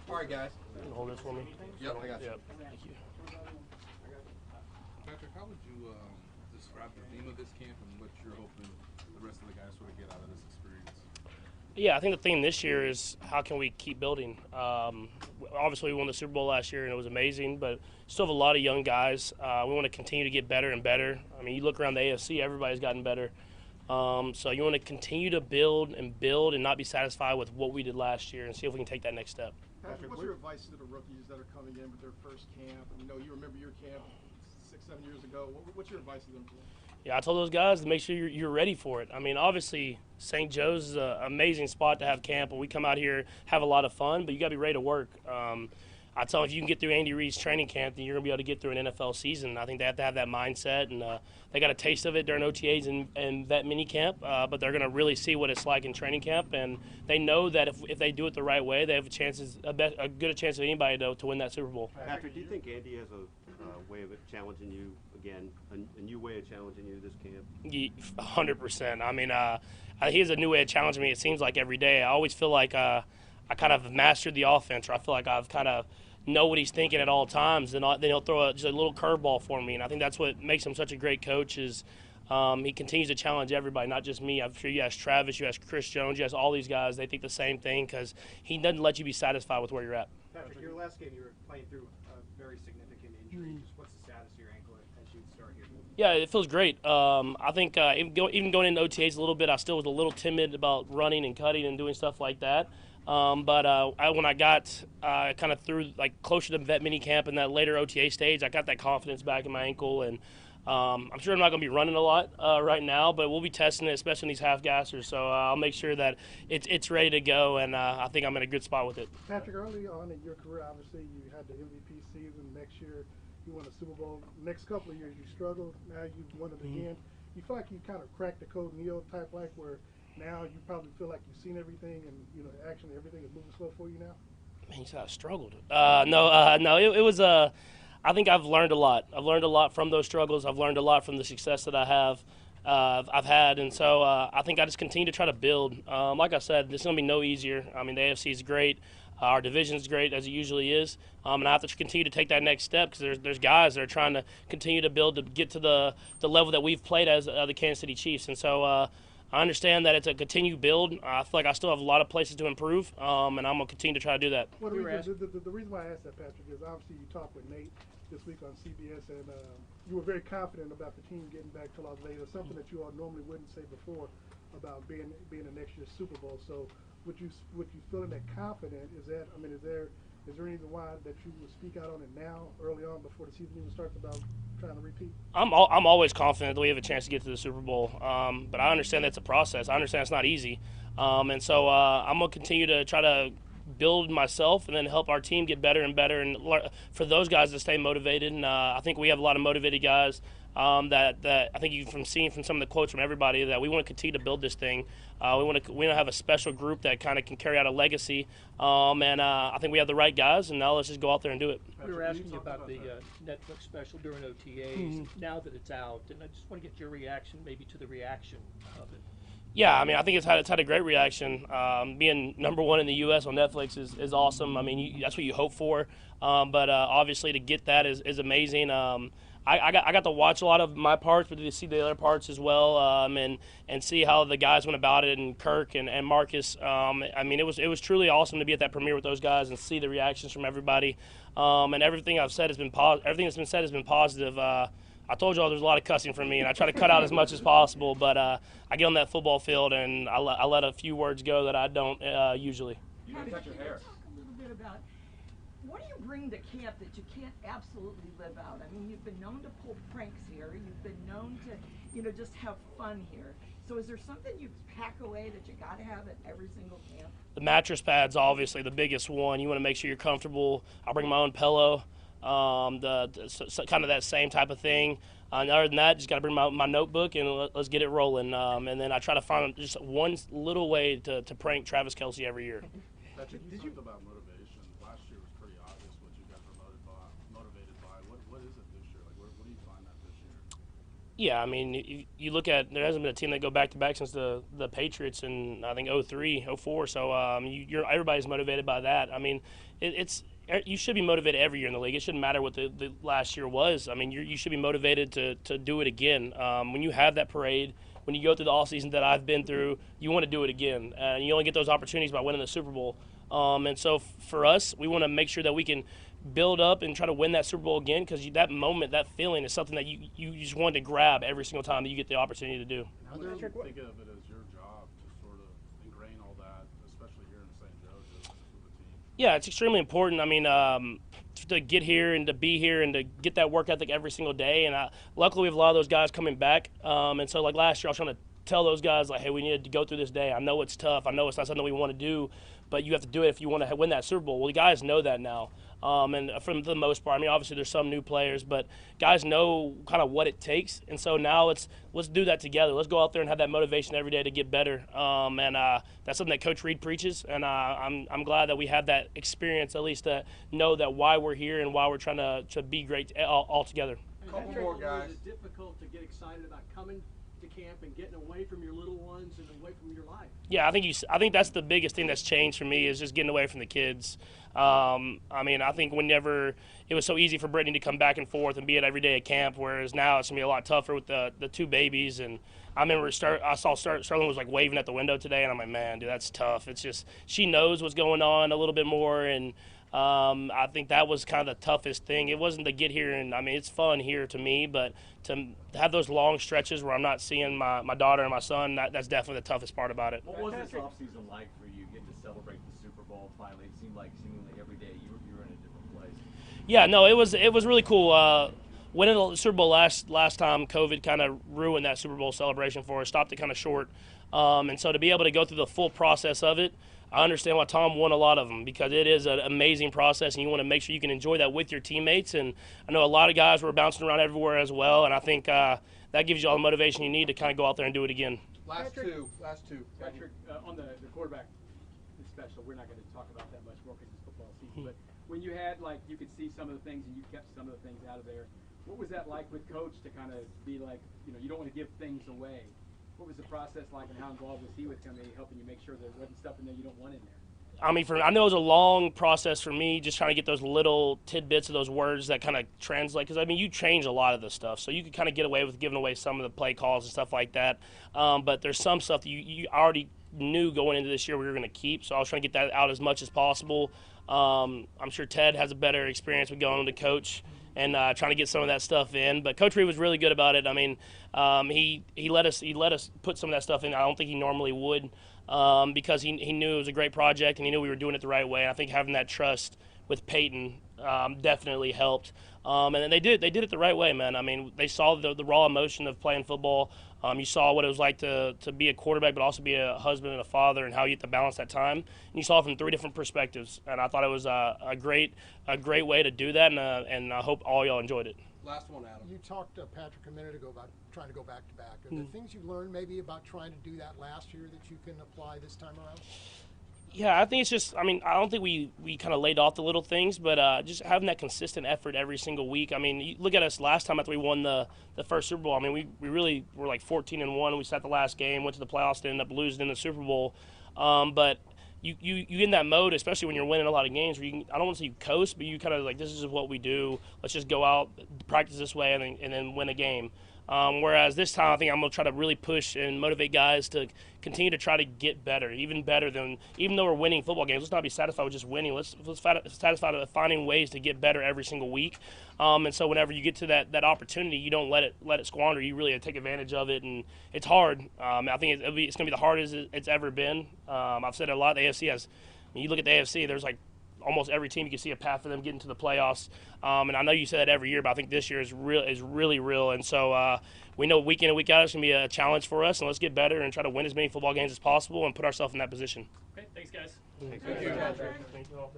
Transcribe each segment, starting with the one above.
All right, guys. You can hold this for me. Yep, I got you. Yep. Thank you. Patrick, how would you describe the theme of this camp and what you're hoping the rest of the guys sort of get out of this experience? Yeah, I think the theme this year is how can we keep building. Obviously, we won the Super Bowl last year and it was amazing, but still have a lot of young guys. We want to continue to get better and better. I mean, you look around the AFC, everybody's gotten better. So you want to continue to build and not be satisfied with what we did last year and see if we can take that next step. Patrick, what's your advice to the rookies that are coming in with their first camp? You remember your camp 6-7 years ago. What's your advice to them? Yeah, I told those guys to make sure you're ready for it. I mean, obviously, St. Joe's is an amazing spot to have camp, and we come out here, have a lot of fun, but you got to be ready to work. I tell them if you can get through Andy Reid's training camp, then you're going to be able to get through an NFL season. I think they have to have that mindset, and they got a taste of it during OTAs and vet mini camp, but they're going to really see what it's like in training camp, and they know that if they do it the right way, they have a good chance of anybody to win that Super Bowl. Patrick, do you think Andy has a way of challenging you again, a new way of challenging you this camp? 100%. I mean, he has a new way of challenging me. It seems like every day. I always feel like I kind of mastered the offense, or I feel like I've kind of know what he's thinking at all times, and then he'll throw just a little curveball for me. And I think that's what makes him such a great coach is he continues to challenge everybody, not just me. I'm sure you ask Travis, you ask Chris Jones, you ask all these guys. They think the same thing because he doesn't let you be satisfied with where you're at. Patrick, your last game you were playing through a very significant injury. Just what's the status of your ankle as you start here? Yeah, it feels great. I think even going into OTAs a little bit, I still was a little timid about running and cutting and doing stuff like that. But when I got kind of through like closer to vet mini camp and that later OTA stage, I got that confidence back in my ankle, and I'm sure I'm not going to be running a lot right now, but we'll be testing it, especially in these half gassers. So I'll make sure that it's ready to go, and I think I'm in a good spot with it. Patrick, early on in your career, obviously you had the MVP season. Next year, you won a Super Bowl. Next couple of years, you struggled. Now you've won it again. You feel like you kind of cracked the code Neal type, like where now you probably feel like you've seen everything, and actually everything is moving slow for you now. Man, you said I struggled. No, it was I think I've learned a lot. I've learned a lot from those struggles. I've learned a lot from the success that I've had, and so I think I just continue to try to build. Like I said, this is going to be no easier. I mean, the AFC is great. Our division is great, as it usually is, and I have to continue to take that next step because there's guys that are trying to continue to build to get to the level that we've played as the Kansas City Chiefs, and so I understand that it's a continued build. I feel like I still have a lot of places to improve, and I'm going to continue to try to do that. Well, the reason why I asked that, Patrick, is obviously you talked with Nate this week on CBS, and you were very confident about the team getting back to Las Vegas, something that you all normally wouldn't say before about being in next year's Super Bowl. So would you feeling that confident? Is there any reason why that you would speak out on it now, early on, before the season even starts, about trying to repeat? I'm always confident that we have a chance to get to the Super Bowl, but I understand that's a process. I understand it's not easy, and so I'm going to continue to try to build myself and then help our team get better and better, and for those guys to stay motivated. And I think we have a lot of motivated guys that I think you from seeing from some of the quotes from everybody that we want to continue to build this thing. We want to have a special group that kind of can carry out a legacy, and I think we have the right guys. And now let's just go out there and do it. We were asking you about the Netflix special during OTAs. Now that it's out, and I just want to get your reaction, maybe to the reaction of it. Yeah, I mean, I think it's had a great reaction. Being #1 in the U.S. on Netflix is awesome. I mean, that's what you hope for. But obviously, to get that is amazing. I got to watch a lot of my parts, but to see the other parts as well, and see how the guys went about it, and Kirk and Marcus. I mean, it was truly awesome to be at that premiere with those guys and see the reactions from everybody. And everything I've said has been everything that's been said has been positive. I told y'all there's a lot of cussing from me, and I try to cut out as much as possible. But I get on that football field, and I let a few words go that I don't usually. You can cut your hair. Talk a little bit about what do you bring to camp that you can't absolutely live out? I mean, you've been known to pull pranks here. You've been known to, just have fun here. So is there something you pack away that you got to have at every single camp? The mattress pad's obviously the biggest one. You want to make sure you're comfortable. I bring my own pillow. Kind of that same type of thing. And other than that, just got to bring my notebook and let's get it rolling. And then I try to find just one little way to prank Travis Kelce every year. Patrick, you talked about motivation. Last year was pretty obvious what you guys were motivated by. What is it this year? Like, where do you find that this year? Yeah, I mean, you look at, there hasn't been a team that go back to back since the Patriots in I think '03, '04. So everybody's motivated by that. I mean, it's you should be motivated every year in the league. It shouldn't matter what the last year was. I mean, you should be motivated to do it again. When you have that parade, when you go through the off season that I've been through, you want to do it again, and you only get those opportunities by winning the Super Bowl. And so for us, we want to make sure that we can build up and try to win that Super Bowl again, because that moment, that feeling is something that you just want to grab every single time that you get the opportunity to do. How do you think of it as your job to sort of ingrain all that, especially here in St. Joe, just with the team? Yeah, it's extremely important. I mean, to get here and to be here and to get that work ethic every single day. And luckily, we have a lot of those guys coming back. And so, like last year, I was trying to tell those guys, like, hey, we need to go through this day. I know it's tough. I know it's not something we want to do, but you have to do it if you want to win that Super Bowl. Well, the guys know that now. And for the most part, I mean, obviously there's some new players, but guys know kind of what it takes. And so now let's do that together. Let's go out there and have that motivation every day to get better. And that's something that Coach Reid preaches. And I'm glad that we have that experience, at least to know that why we're here and why we're trying to be great all together. Couple more guys. Is it difficult to get excited about coming to camp and getting away from your little ones and away from your life? Yeah, I think that's the biggest thing that's changed for me, is just getting away from the kids. I mean, I think whenever it was so easy for Brittany to come back and forth and be at every day at camp, whereas now it's gonna be a lot tougher with the two babies. And I remember I saw Sterling was like waving at the window today, and I'm like, man, dude, that's tough. It's just she knows what's going on a little bit more, and I think that was kind of the toughest thing. It wasn't to get here, and I mean, it's fun here to me, but to have those long stretches where I'm not seeing my daughter and my son, that's definitely the toughest part about it. What was this offseason like for you, getting to celebrate the Super Bowl finally? It seemed like seemingly every day you were in a different place. Yeah, no, it was really cool. Winning the Super Bowl last time, COVID kind of ruined that Super Bowl celebration for us, stopped it kind of short. And so to be able to go through the full process of it, I understand why Tom won a lot of them, because it is an amazing process, and you want to make sure you can enjoy that with your teammates. And I know a lot of guys were bouncing around everywhere as well, and I think that gives you all the motivation you need to kind of go out there and do it again. Last two. Patrick, on the quarterback special, we're not going to talk about that much more because it's football season. But when you had, like, you could see some of the things and you kept some of the things out of there, what was that like with Coach to kind of be like, you don't want to give things away? What was the process like, and how involved was he with kind of helping you make sure there wasn't stuff in there you don't want in there? I mean, I know it was a long process for me, just trying to get those little tidbits of those words that kind of translate. Because, I mean, you change a lot of this stuff, so you could kind of get away with giving away some of the play calls and stuff like that. But there's some stuff that you already knew going into this year we were going to keep, so I was trying to get that out as much as possible. I'm sure Ted has a better experience with going to coach and trying to get some of that stuff in. But Coach Reid was really good about it. I mean, he let us put some of that stuff in. I don't think he normally would, because he knew it was a great project and he knew we were doing it the right way. And I think having that trust with Peyton definitely helped. And then they did it the right way, man. I mean, they saw the raw emotion of playing football. You saw what it was like to be a quarterback, but also be a husband and a father, and how you have to balance that time. And you saw it from 3 different perspectives, and I thought it was a great way to do that, and I hope all y'all enjoyed it. Last one, Adam. You talked to Patrick a minute ago about trying to go back to back. Are there things you learned maybe about trying to do that last year that you can apply this time around? Yeah, I think it's just, I mean, I don't think we kind of laid off the little things, but just having that consistent effort every single week. I mean, you look at us last time after we won the first Super Bowl. I mean, we really were like 14-1. We sat the last game, went to the playoffs, and ended up losing in the Super Bowl. But you get in that mode, especially when you're winning a lot of games, where I don't want to say you coast, but you kind of like, this is what we do. Let's just go out, practice this way, and then win a game. Whereas this time, I think I'm going to try to really push and motivate guys to continue to try to get better, even though we're winning football games. Let's not be satisfied with just winning. Let's satisfied with finding ways to get better every single week. And so whenever you get to that opportunity, you don't let it squander. You really take advantage of it, and it's hard. I think it's going to be the hardest it's ever been. I've said it a lot. The AFC has. When you look at the AFC, there's like almost every team you can see a path for them getting to the playoffs. And I know you say that every year, but I think this year is really real. And so we know week in and week out it's going to be a challenge for us, and let's get better and try to win as many football games as possible and put ourselves in that position. Okay, thanks, guys. Thank you, Patrick. Thank you all.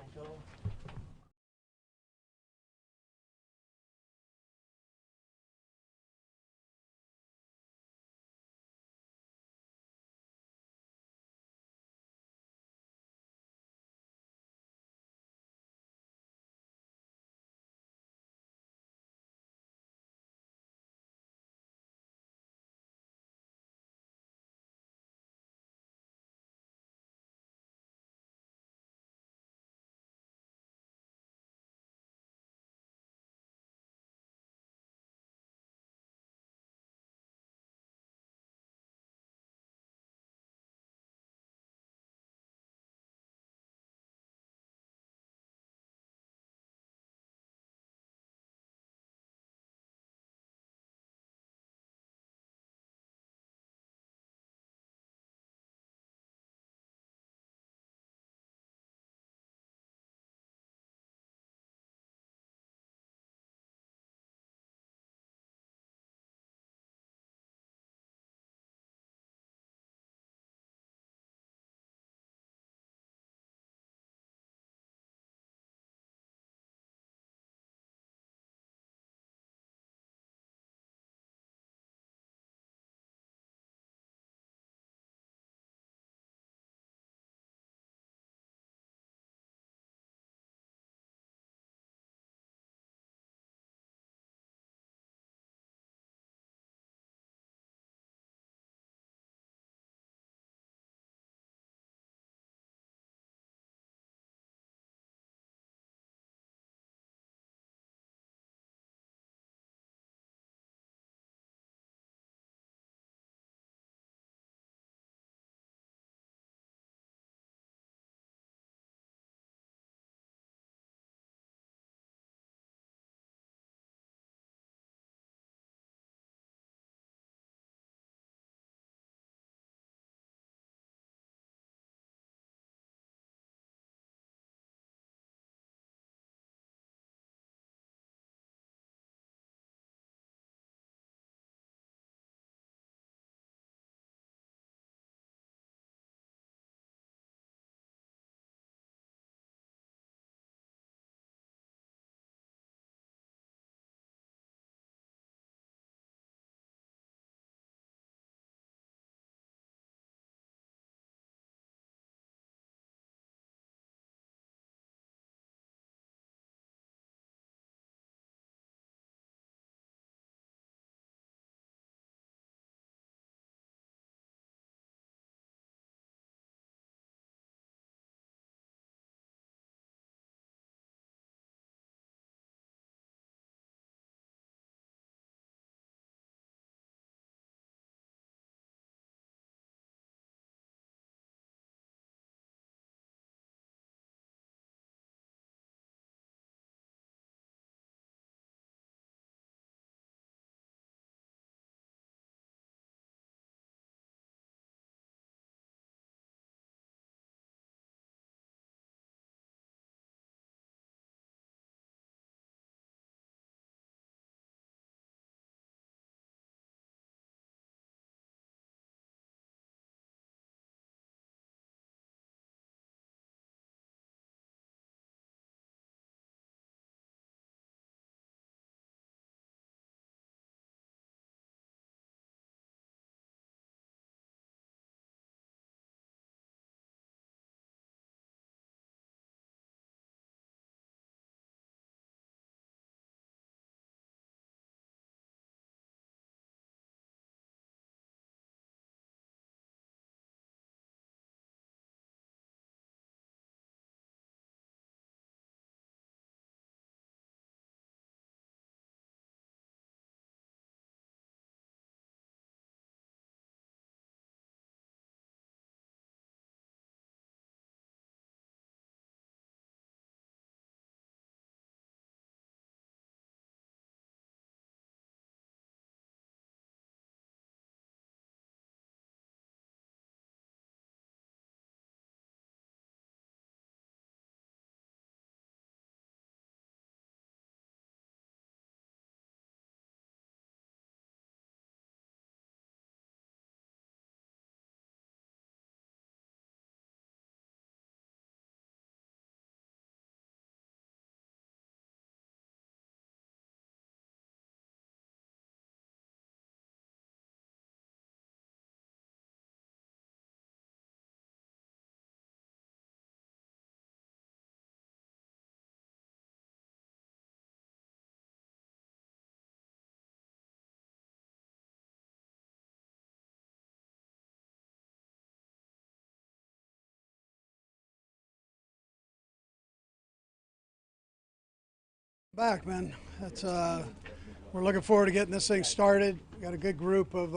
Back, man. That's we're looking forward to getting this thing started. Got a good group of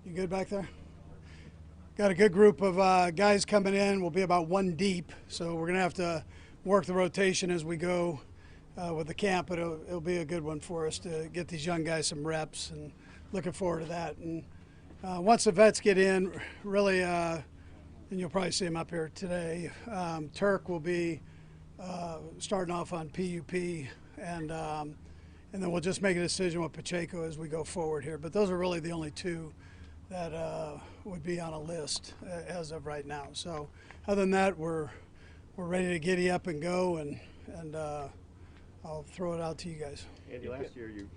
you good back there? Got a good group of guys coming in. We'll be about one deep, so we're gonna have to work the rotation as we go with the camp. But it'll be a good one for us to get these young guys some reps, and looking forward to that. And once the vets get in, really, and you'll probably see him up here today. Turk will be starting off on PUP, and then we'll just make a decision with Pacheco as we go forward here. But those are really the only two that would be on a list as of right now. So other than that, we're ready to giddy up and go, and I'll throw it out to you guys. Andy, last year you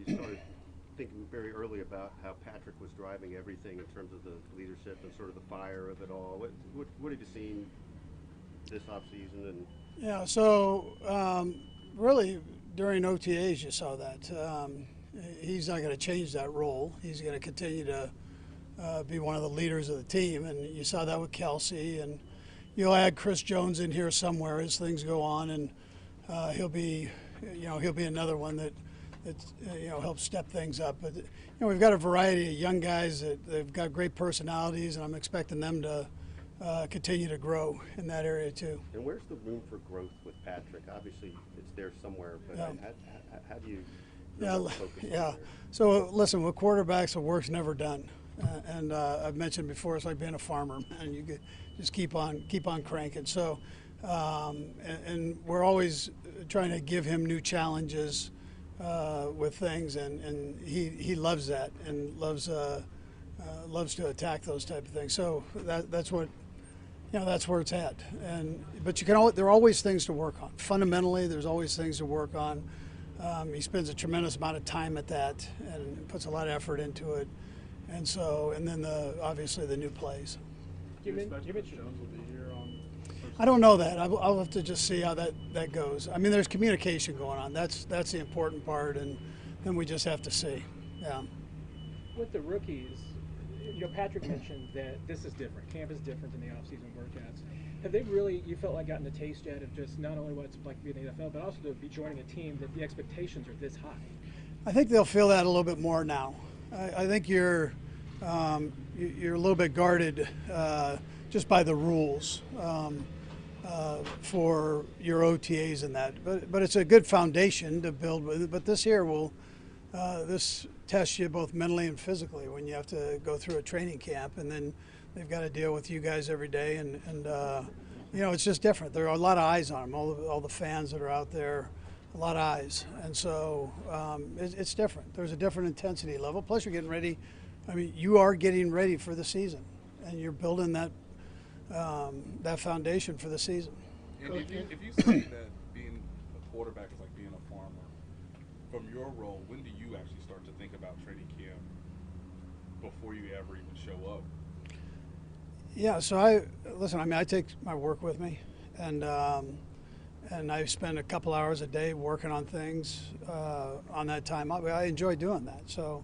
started thinking very early about how Patrick was driving everything in terms of the leadership and sort of the fire of it all. What have you seen this offseason? And yeah, so really during OTAs you saw that. He's not going to change that role. He's going to continue to be one of the leaders of the team, and you saw that with Kelsey, and you'll add Chris Jones in here somewhere as things go on, and he'll be another one that helps step things up. But we've got a variety of young guys that they've got great personalities, and I'm expecting them to continue to grow in that area too. And where's the room for growth with Patrick? Obviously, it's there somewhere, but Yeah. how do you? Yeah. So listen, with quarterbacks, the work's never done, and I've mentioned before, it's like being a farmer, man. You just keep on cranking. So, and we're always trying to give him new challenges with things, and he loves that and loves to attack those type of things. So that's what. That's where it's at, but there are always things to work on. Fundamentally, there's always things to work on. He spends a tremendous amount of time at that and puts a lot of effort into it, and then obviously the new plays. You mentioned Jones will be here on. I don't know that. I'll have to just see how that goes. I mean, there's communication going on. That's the important part, and then we just have to see. Yeah. With the rookies, Patrick mentioned that this is different. Camp is different than the off-season workouts. Have they really, you felt like, gotten a taste yet of just not only what it's like to be in the NFL, but also to be joining a team that the expectations are this high? I think they'll feel that a little bit more now. I think you're a little bit guarded just by the rules for your OTAs and that. But it's a good foundation to build with. But this year this tests you both mentally and physically when you have to go through a training camp, and then they've got to deal with you guys every day, and it's just different. There are a lot of eyes on them, all the fans that are out there, a lot of eyes, and so it's different. There's a different intensity level. Plus, you're getting ready. I mean, you are getting ready for the season, and you're building that foundation for the season. And if you say that being a quarterback is like being a farmer, from your role, when do you actually start to think about training camp before you ever even show up? Yeah, so I take my work with me, and I spend a couple hours a day working on things on that time. I enjoy doing that. So,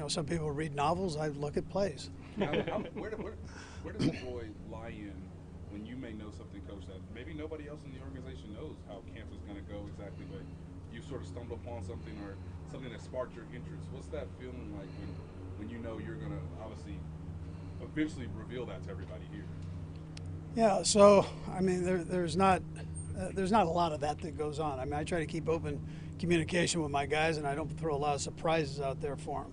some people read novels. I look at plays. Where does the boy lie in when you may know something, Coach, that maybe nobody else in the organization knows how camp is going to go exactly, but you sort of stumbled upon something or something that sparked your interest? What's that feeling like when you know you're going to obviously eventually reveal that to everybody here? Yeah, so I mean, there's not a lot of that goes on. I mean, I try to keep open communication with my guys, and I don't throw a lot of surprises out there for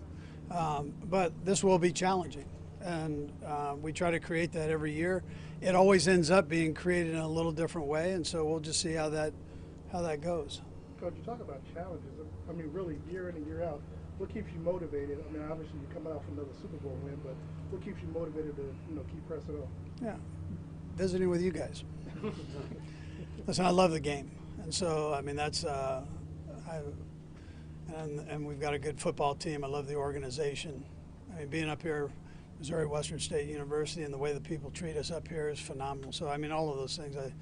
them. But this will be challenging, and we try to create that every year. It always ends up being created in a little different way, and so we'll just see how that goes. Coach, you talk about challenges. I mean, really, year in and year out, what keeps you motivated? I mean, obviously you come out from another Super Bowl win, but what keeps you motivated to keep pressing on? Yeah, visiting with you guys. Listen, I love the game, and so I mean that's and we've got a good football team. I love the organization. I mean, being up here, Missouri Western State University, and the way the people treat us up here is phenomenal. So I mean, all of those things I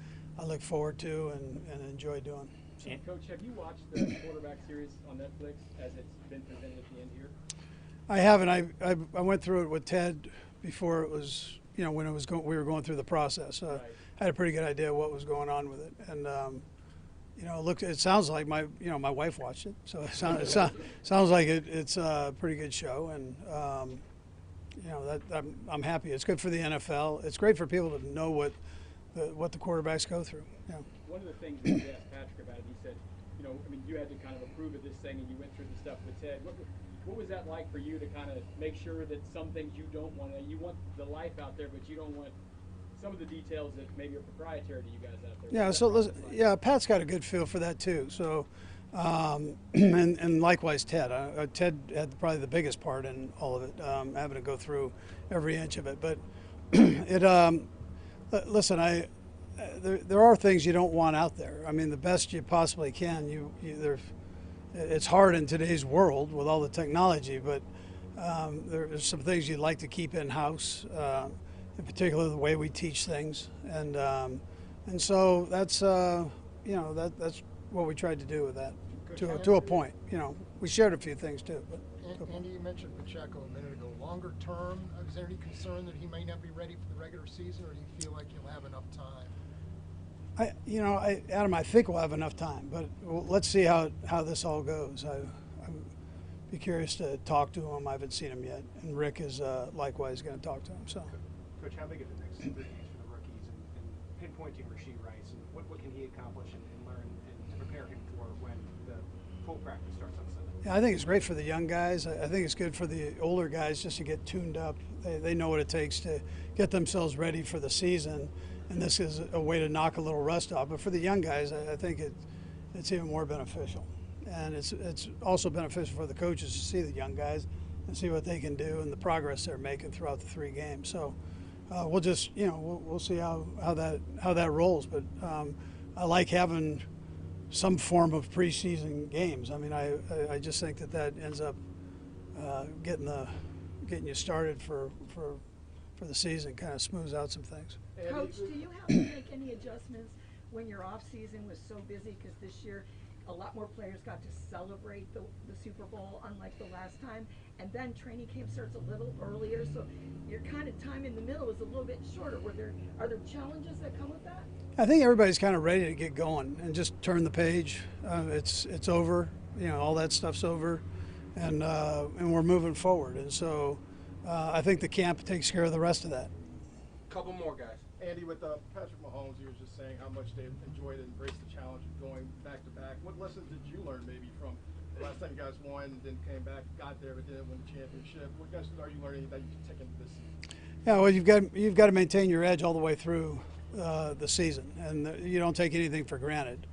look forward to and enjoy doing. So. Coach, have you watched the quarterback series on Netflix as it's been presented at the end here? I haven't. I went through it with Ted before it was when we were going through the process. Right. I had a pretty good idea what was going on with it, and it sounds like my wife watched it, so it sounds like it's a pretty good show, and I'm happy. It's good for the NFL. It's great for people to know what the quarterbacks go through. Yeah. One of the things that we asked Patrick about it, he said, you had to kind of approve of this thing, and you went through the stuff with Ted. What was that like for you to kind of make sure that some things you don't want to, you want the life out there, but you don't want some of the details that maybe are proprietary to you guys out there? Yeah, so listen, Pat's got a good feel for that too. So, and likewise Ted. Ted had probably the biggest part in all of it, having to go through every inch of it. But listen, there are things you don't want out there. I mean, the best you possibly can. It's hard in today's world with all the technology, but there's some things you'd like to keep in house. In particular, the way we teach things, and so that's that's what we tried to do with that, to a point. We shared a few things too. But Andy, you mentioned Pacheco a minute ago. Longer term, is there any concern that he may not be ready for the regular season, or do you feel like he'll have enough time? Adam, I think we'll have enough time, but let's see how this all goes. I'd be curious to talk to him. I haven't seen him yet, and Rick is likewise going to talk to him. So. Coach, how big are the next 3 games for the rookies, and pinpointing Rasheed Rice, and what can he accomplish and learn and to prepare him for when the full practice starts on Sunday? Yeah, I think it's great for the young guys. I think it's good for the older guys just to get tuned up. They know what it takes to get themselves ready for the season, and this is a way to knock a little rust off. But for the young guys, I think it's even more beneficial. And it's also beneficial for the coaches to see the young guys and see what they can do and the progress they're making throughout the 3 games. So we'll just, we'll see how that rolls. But I like having some form of preseason games. I mean, I just think that ends up getting you started for the season, kind of smooths out some things. Coach, do you have to make any adjustments when your off season was so busy? Because this year, a lot more players got to celebrate the Super Bowl, unlike the last time. And then training camp starts a little earlier, so your kind of time in the middle is a little bit shorter. Are there challenges that come with that? I think everybody's kind of ready to get going and just turn the page. It's over. All that stuff's over, and we're moving forward. And so I think the camp takes care of the rest of that. Couple more guys. Andy, with Patrick Mahomes, you were just saying how much they enjoyed and embraced the challenge of going back to back. What lessons did you learn maybe from the last time you guys won and then came back, got there, but didn't win the championship? What lessons are you learning that you can take into this season? Yeah, well, you've got to maintain your edge all the way through the season, and you don't take anything for granted.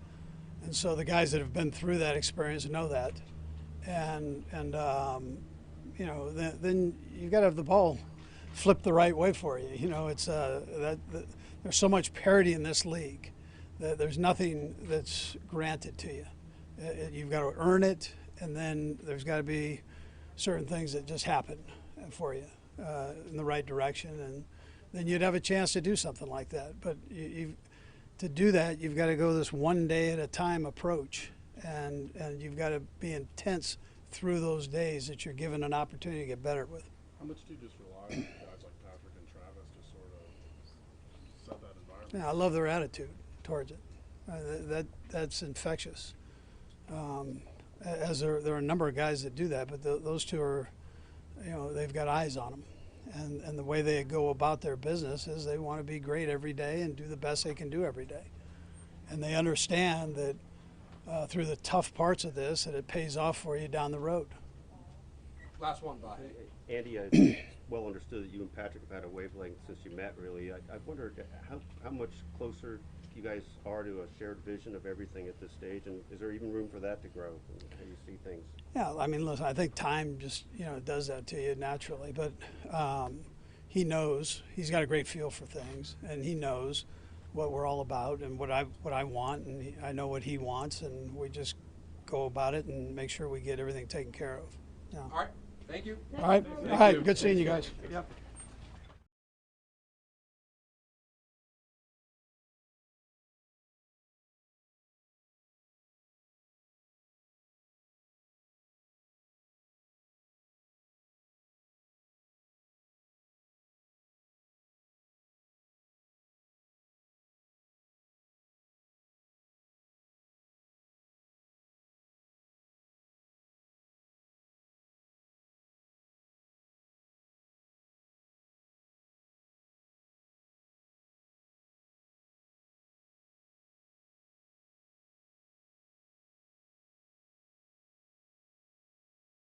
And so the guys that have been through that experience know that, and then you've got to have the ball flip the right way for you. It's there's so much parity in this league that there's nothing that's granted to you. You've got to earn it, and then there's got to be certain things that just happen for you in the right direction, and then you'd have a chance to do something like that. But to do that, you've got to go this one day at a time approach, and you've got to be intense through those days that you're given an opportunity to get better with. How much do you just rely on guys like Patrick and Travis to sort of set that environment? Yeah, I love their attitude towards it. That's infectious. As there are a number of guys that do that, but those two are, they've got eyes on them. And the way they go about their business is they want to be great every day and do the best they can do every day. And they understand that through the tough parts of this, that it pays off for you down the road. Last one, Bob. Andy, it's well understood that you and Patrick have had a wavelength since you met, really. I wondered how much closer you guys are to a shared vision of everything at this stage, and is there even room for that to grow, how you see things? Yeah, I mean, listen, I think time just, does that to you naturally, but he knows, he's got a great feel for things, and he knows what we're all about and what I want, and I know what he wants, and we just go about it and make sure we get everything taken care of. Yeah. All right. Thank you. All right. Good seeing you guys. Yep.